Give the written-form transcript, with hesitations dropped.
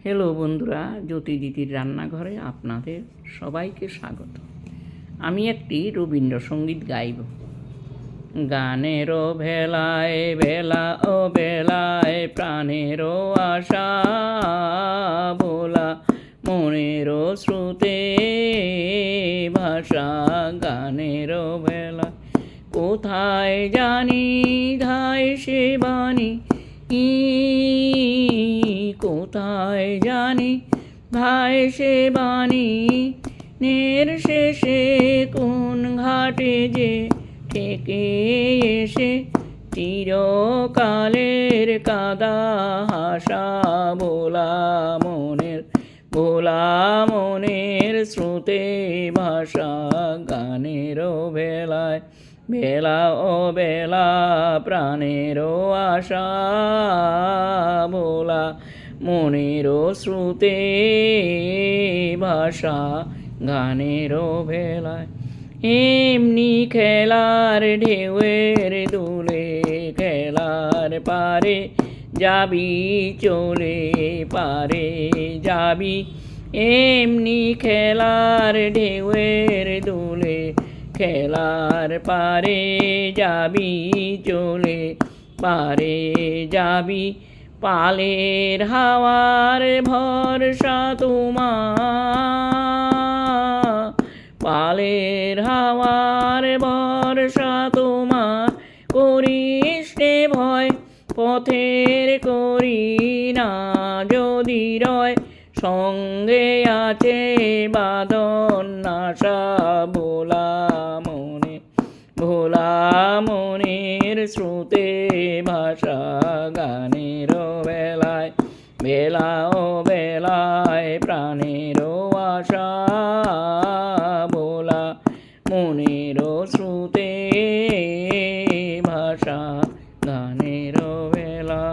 Hello বন্ধুরা, জ্যোতিদিদির রান্নাঘরে আপনাদের সবাইকে স্বাগত। আমি একটি রবীন্দ্রসঙ্গীত গাইব। গানেরও ভেলায় ভেলা ও বেলায় প্রাণেরও আশা ভোলা, মনেরও স্রোতে ভাষা। গানেরও ভেলা কোথায় জানি ধায় সে বাণী, কোথায় জানি ভাই সে বাণী। নের শেষে কোন ঘাটে যে ঠেকে এসে চিরকালের কাদা হাসা। ভোলা মনের স্রোতে ভাষা। গানেরও ভেলায় বেলা ও বেলা প্রাণেরও আশা ভোলা, মনেরও স্রোতে ভাষা। গানেরও ভেলায় এমনি খেলার ঢেউয়ের দুলে, খেলার পারে যাবি চলে পারে যাবি। এমনি খেলার ঢেউয়ের দুলে, খেলার পারে যাবি চলে পারে যাবি। পালের হাওয়ার ভরসা তোমার, পালের হাওয়ার ভরসা তোমার। করিস নে ভয় পথের করি না যদি রয়, সঙ্গে আছে বাঁধন আশা। ভোলা মনের স্রোতে ভাষা। গানেরও বেলায় বেলা ও বেলায় প্রাণেরও আশা ভোলা, মনেরও স্রোতে ভাষা। গানেরও বেলা।